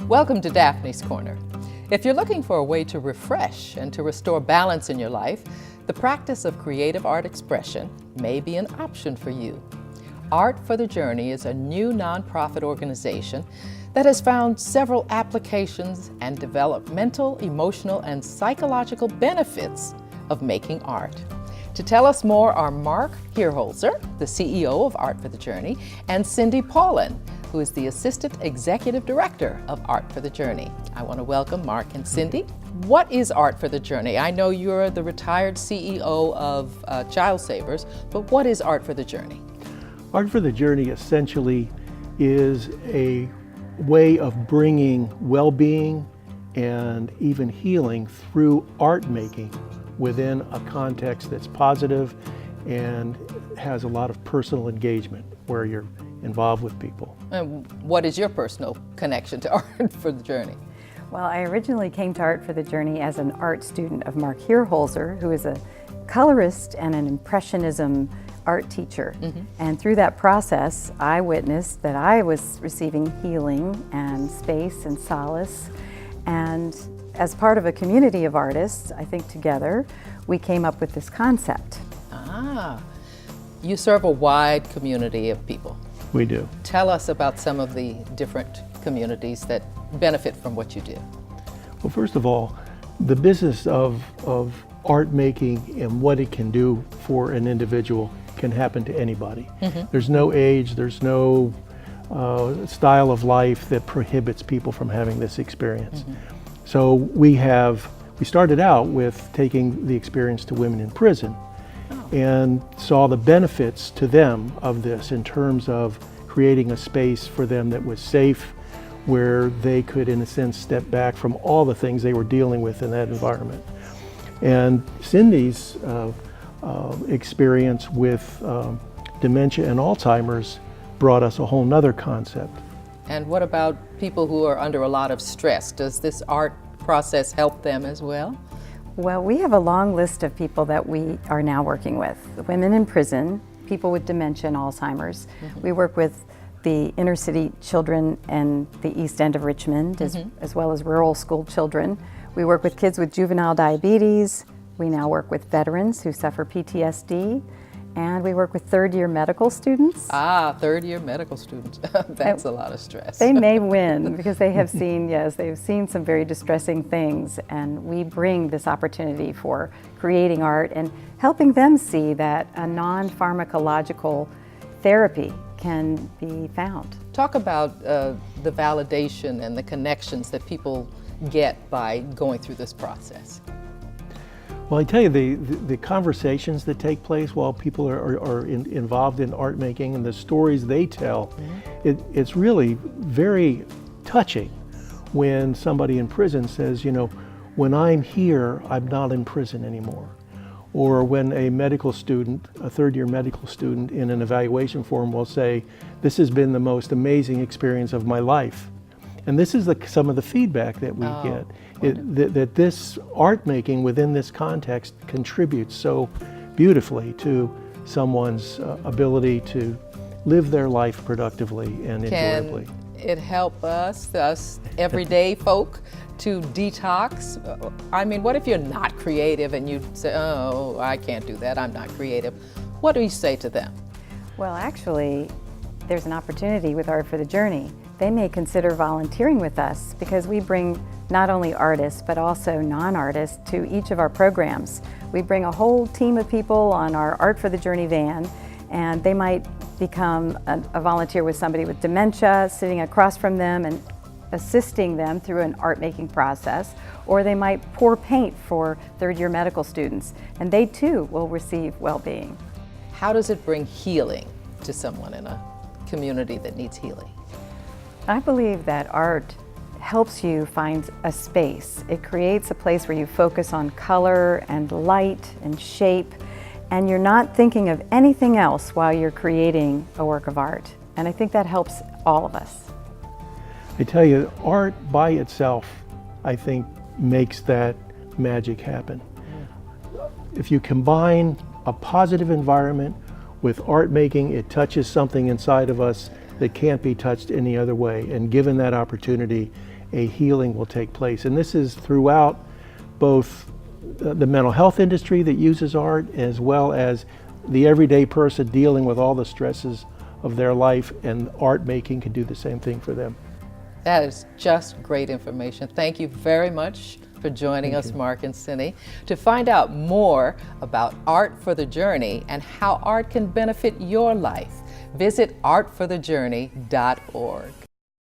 Welcome to Daphne's Corner. If you're looking for a way to refresh and to restore balance in your life, the practice of creative art expression may be an option for you. Art for the Journey is a new nonprofit organization that has found several applications and developed mental, emotional, and psychological benefits of making art. To tell us more are Mark Hierholzer, the CEO of Art for the Journey, and Cindy Paullin, who is the Assistant Executive Director of Art for the Journey. I want to welcome Mark and Cindy. What is Art for the Journey? I know you're the retired CEO of Child Savers, but what is Art for the Journey? Art for the Journey essentially is a way of bringing well-being and even healing through art making within a context that's positive and has a lot of personal engagement where you're involved with people. And what is your personal connection to Art for the Journey? Well, I originally came to Art for the Journey as an art student of Mark Hierholzer, who is a colorist and an impressionism art teacher. And through that process, I witnessed that I was receiving healing and space and solace. And as part of a community of artists, I think together, we came up with this concept. Ah, you serve a wide community of people. We do. Tell us about some of the different communities that benefit from what you do. Well, first of all, the business of art making and what it can do for an individual can happen to anybody. There's no age, there's no style of life that prohibits people from having this experience. So we started out with taking the experience to women in prison and saw the benefits to them of this in terms of creating a space for them that was safe, where they could, in a sense, step back from all the things they were dealing with in that environment. And Cindy's experience with dementia and Alzheimer's brought us a whole nother concept. And what about people who are under a lot of stress? Does this art process help them as well? Well, we have a long list of people that we are now working with. Women in prison, people with dementia and Alzheimer's. We work with the inner city children in the east end of Richmond, as well as rural school children. We work with kids with juvenile diabetes. We now work with veterans who suffer PTSD. And we work with third-year medical students. Ah, third-year medical students. That's a lot of stress. They may win because they have seen, they've seen some very distressing things, and we bring this opportunity for creating art and helping them see that a non-pharmacological therapy can be found. Talk about the validation and the connections that people get by going through this process. Well, I tell you, the conversations that take place while people are involved in art making and the stories they tell, it's really very touching when somebody in prison says, you know, when I'm here, I'm not in prison anymore. Or when a medical student, a third-year medical student in an evaluation forum will say, this has been the most amazing experience of my life. And this is some of the feedback that we get, that this art making within this context contributes so beautifully to someone's ability to live their life productively and enjoyably. Can it help us everyday folk to detox? I mean, what if you're not creative and you say, oh, I can't do that, I'm not creative. What do you say to them? Well, actually, there's an opportunity with Art for the Journey. They may consider volunteering with us because we bring not only artists but also non-artists to each of our programs. We bring a whole team of people on our Art for the Journey van, and they might become a volunteer with somebody with dementia, sitting across from them and assisting them through an art making process, or they might pour paint for third-year medical students, and they too will receive well-being. How does it bring healing to someone in a community that needs healing? I believe that art helps you find a space. It creates a place where you focus on color and light and shape, and you're not thinking of anything else while you're creating a work of art. And I think that helps all of us. I tell you, art by itself, I think, makes that magic happen. If you combine a positive environment with art making, it touches something inside of us that can't be touched any other way. And given that opportunity, a healing will take place. And this is throughout both the mental health industry that uses art, as well as the everyday person dealing with all the stresses of their life, and art making can do the same thing for them. That is just great information. Thank you very much for joining us, Mark and Cindy. To find out more about Art for the Journey and how art can benefit your life, visit artforthejourney.org.